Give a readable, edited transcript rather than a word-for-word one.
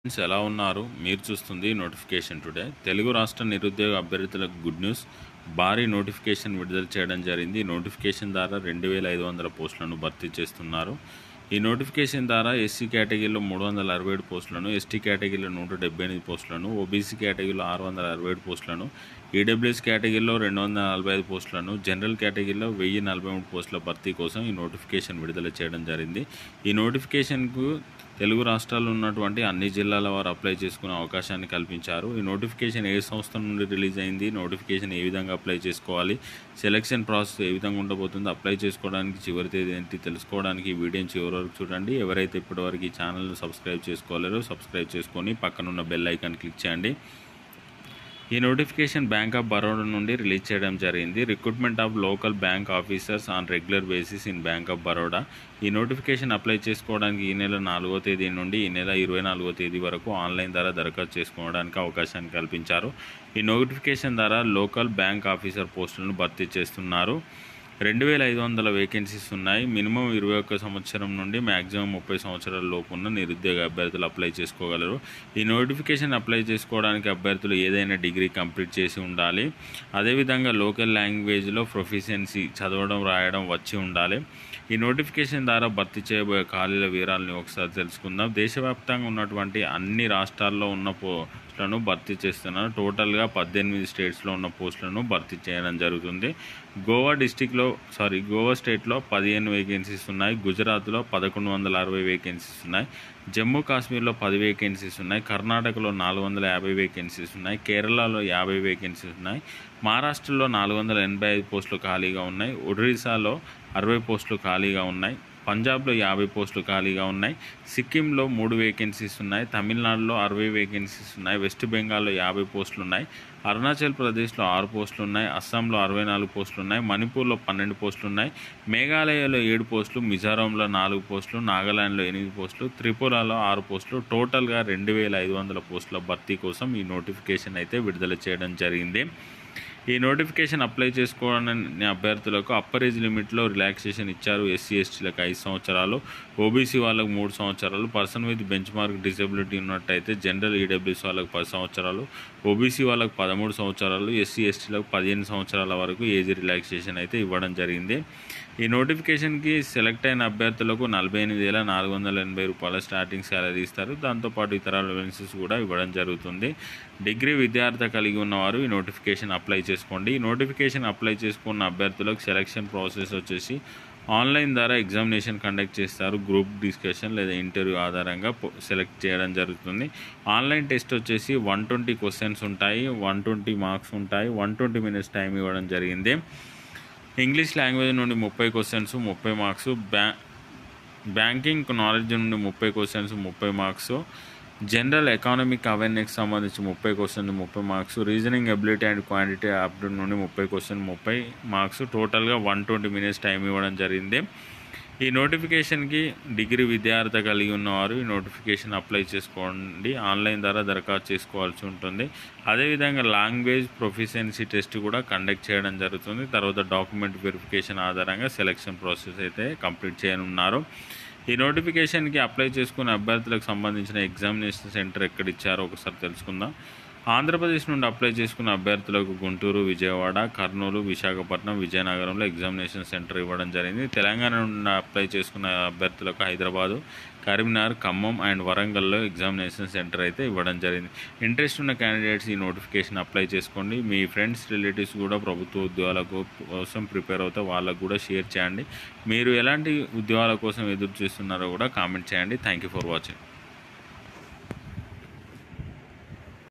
Friends ఎలా ఉన్నారు? మీరు చూస్తుంది నోటిఫికేషన్ టుడే. తెలుగు రాష్ట్ర నిరుద్యోగ అభ్యర్థులకు గుడ్ న్యూస్. భారీ నోటిఫికేషన్ విడుదల చేయడం జరిగింది. ఈ నోటిఫికేషన్ ద్వారా 2500 పోస్టులను భర్తీ చేస్తున్నారు. ఈ నోటిఫికేషన్ ద్వారా ఎస్సీ కేటగిరీలో 367 పోస్టులను, ఎస్టీ కేటగిరీలో 178 పోస్టులను, ఓబీసీ కేటగిరీలో 667 పోస్టులను, ఈడబ్ల్యూఎస్ కేటగిరీలో 245 పోస్టులను, జనరల్ కేటగిరీలో 1043 పోస్టుల భర్తీ కోసం ఈ నోటిఫికేషన్ విడుదల చేయడం జరిగింది. ఈ నోటిఫికేషన్కు తెలుగు రాష్ట్రాల్లో ఉన్నటువంటి అన్ని జిల్లాల వారు అప్లై చేసుకునే అవకాశాన్ని కల్పించారు. ఈ నోటిఫికేషన్ ఏ సంస్థ నుండి రిలీజ్ అయింది, నోటిఫికేషన్ ఏ విధంగా అప్లై చేసుకోవాలి, సెలక్షన్ ప్రాసెస్ ఏ విధంగా ఉండబోతుంది, అప్లై చేసుకోవడానికి చివరి తేదీ ఏంటి తెలుసుకోవడానికి ఈ వీడియోని చివరి వరకు చూడండి. ఎవరైతే ఇప్పటివరకు ఈ ఛానల్ను సబ్స్క్రైబ్ చేసుకోలేరో సబ్స్క్రైబ్ చేసుకొని పక్కనున్న బెల్ ఐకాన్ క్లిక్ చేయండి. ఈ నోటిఫికేషన్ బ్యాంక్ ఆఫ్ బరోడా నుండి రిలీజ్ చేయడం జరిగింది. Recruitment of local bank officers on regular basis in bank of Baroda. ఈ నోటిఫికేషన్ అప్లై చేసుకోవడానికి ఈ నెల 4వ తేదీ నుండి ఈ నెల 24వ తేదీ వరకు ఆన్లైన్ ద్వారా దరఖాస్తు చేసుకోవడానికి అవకాశాన్ని కల్పించారు. ఈ నోటిఫికేషన్ ద్వారా లోకల్ బ్యాంక్ ఆఫీసర్ పోస్టులను భర్తీ చేస్తున్నారు. 2500 వేకెన్సీస్ ఉన్నాయి. మినిమం 21 సంవత్సరం నుండి మ్యాక్సిమం 30 సంవత్సరాల లోపు ఉన్న నిరుద్యోగ అభ్యర్థులు అప్లై చేసుకోగలరు. ఈ నోటిఫికేషన్ అప్లై చేసుకోవడానికి అభ్యర్థులు ఏదైనా డిగ్రీ కంప్లీట్ చేసి ఉండాలి. అదేవిధంగా లోకల్ లాంగ్వేజ్లో ప్రొఫిషియన్సీ చదవడం రాయడం వచ్చి ఉండాలి. ఈ నోటిఫికేషన్ ద్వారా భర్తీ చేయబోయే ఖాళీల వివరాలను ఒకసారి తెలుసుకుందాం. దేశవ్యాప్తంగా ఉన్నటువంటి అన్ని రాష్ట్రాల్లో ఉన్న పోస్టులను భర్తీ చేస్తున్నారు. టోటల్గా 18 స్టేట్స్లో ఉన్న పోస్టులను భర్తీ చేయడం జరుగుతుంది. గోవా స్టేట్లో 15 వేకెన్సీస్ ఉన్నాయి. గుజరాత్లో 1160 వేకెన్సీస్ ఉన్నాయి. జమ్మూ కాశ్మీర్లో 10 వేకెన్సీస్ ఉన్నాయి. కర్ణాటకలో 450 వేకెన్సీస్ ఉన్నాయి. కేరళలో 50 వేకెన్సీస్ ఉన్నాయి. మహారాష్ట్రలో 485 పోస్టులు ఖాళీగా ఉన్నాయి. ఒడిశాలో 60 పోస్టులు ఖాళీగా ఉన్నాయి. పంజాబ్లో 50 పోస్టులు ఖాళీగా ఉన్నాయి. సిక్కింలో 3 వేకెన్సీస్ ఉన్నాయి. తమిళనాడులో 60 వేకెన్సీస్ ఉన్నాయి. వెస్ట్ బెంగాల్లో 50 పోస్టులు ఉన్నాయి. అరుణాచల్ ప్రదేశ్లో 6 పోస్టులు ఉన్నాయి. అస్సాంలో 64 పోస్టులు ఉన్నాయి. మణిపూర్లో 12 పోస్టులు ఉన్నాయి. మేఘాలయలో 7 పోస్టులు, మిజోరాంలో 4 పోస్టులు, నాగాలాండ్లో 8 పోస్టులు, త్రిపురలో 6 పోస్టులు, టోటల్గా 2500 పోస్టుల భర్తీ కోసం ఈ నోటిఫికేషన్ అయితే విడుదల చేయడం జరిగింది. ఈ నోటిఫికేషన్ అప్లై చేసుకోవాలని అభ్యర్థులకు అప్పర్ ఏజ్ లిమిట్లో రిలాక్సేషన్ ఇచ్చారు. ఎస్సీ ఎస్టీలకు 5 సంవత్సరాలు, ఓబీసీ వాళ్ళకు 3 సంవత్సరాలు, person with bench mark disability ఉన్నట్టయితే జనరల్ ఈడబ్ల్యూఎస్ వాళ్ళకు 10 సంవత్సరాలు, ఓబీసీ వాళ్ళకు 13 సంవత్సరాలు, ఎస్సీ ఎస్టీలకు 15 సంవత్సరాల వరకు ఏజ్ రిలాక్సేషన్ అయితే ఇవ్వడం జరిగింది. ఈ నోటిఫికేషన్కి సెలెక్ట్ అయిన అభ్యర్థులకు 48,480 రూపాయల స్టార్టింగ్ శాలరీ ఇస్తారు. దాంతోపాటు ఇతర అలవెన్సెస్ కూడా ఇవ్వడం జరుగుతుంది. డిగ్రీ విద్యార్థి కలిగి ఉన్నవారు ఈ నోటిఫికేషన్ అప్లై చేసుకోండి. ఈ నోటిఫికేషన్ అప్లై చేసుకున్న అభ్యర్థులకు సెలక్షన్ ప్రాసెస్ వచ్చేసి ఆన్లైన్ ద్వారా ఎగ్జామినేషన్ కండక్ట్ చేస్తారు. గ్రూప్ డిస్కషన్ లేదా ఇంటర్వ్యూ ఆధారంగా సెలెక్ట్ చేయడం జరుగుతుంది. ఆన్లైన్ టెస్ట్ వచ్చేసి 120 క్వశ్చన్స్ ఉంటాయి, 120 మార్క్స్ ఉంటాయి, 120 మినిట్స్ టైం ఇవ్వడం జరిగింది. ఇంగ్లీష్ లాంగ్వేజ్ నుండి 30 క్వశ్చన్స్ 30 మార్క్స్, బ్యాంకింగ్ నాలెడ్జ్ నుండి 30 క్వశ్చన్స్ 30 మార్క్స్, జనరల్ ఎకానమిక్ అవేర్నెస్కి సంబంధించి 30 questions 30 marks, reasoning ability and quantity aptitude నుండి 30 క్వశ్చన్ 30 మార్క్స్, టోటల్గా 120 మినిట్స్ టైం ఇవ్వడం జరిగింది. ఈ నోటిఫికేషన్కి డిగ్రీ విద్యార్థి కలిగి ఉన్నవారు ఈ నోటిఫికేషన్ అప్లై చేసుకోండి. ఆన్లైన్ ద్వారా దరఖాస్తు చేసుకోవాల్సి ఉంటుంది. అదేవిధంగా లాంగ్వేజ్ ప్రొఫిషియన్సీ టెస్ట్ కూడా కండక్ట్ చేయడం జరుగుతుంది. తర్వాత డాక్యుమెంట్ వెరిఫికేషన్ ఆధారంగా సెలక్షన్ ప్రాసెస్ అయితే కంప్లీట్ చేయనున్నారు. ఈ నోటిఫికేషన్కి అప్లై చేసుకునే అభ్యర్థులకు సంబంధించిన ఎగ్జామినేషన్ సెంటర్ ఎక్కడ ఇచ్చారో ఒకసారి తెలుసుకుందాం. ఆంధ్రప్రదేశ్ నుండి అప్లై చేసుకున్న అభ్యర్థులకు గుంటూరు, విజయవాడ, కర్నూలు, విశాఖపట్నం, విజయనగరంలో ఎగ్జామినేషన్ సెంటర్ ఇవ్వడం జరిగింది. తెలంగాణ నుండి అప్లై చేసుకున్న అభ్యర్థులకు హైదరాబాదు, కరీంనగర్, ఖమ్మం అండ్ వరంగల్లో ఎగ్జామినేషన్ సెంటర్ అయితే ఇవ్వడం జరిగింది. ఇంట్రెస్ట్ ఉన్న క్యాండిడేట్స్ ఈ నోటిఫికేషన్ అప్లై చేసుకోండి. మీ ఫ్రెండ్స్ రిలేటివ్స్ కూడా ప్రభుత్వ ఉద్యోగాల కోసం ప్రిపేర్ అవుతే వాళ్ళకు కూడా షేర్ చేయండి. మీరు ఎలాంటి ఉద్యోగాల కోసం ఎదురు చూస్తున్నారో కూడా కామెంట్ చేయండి. Thank you for watching.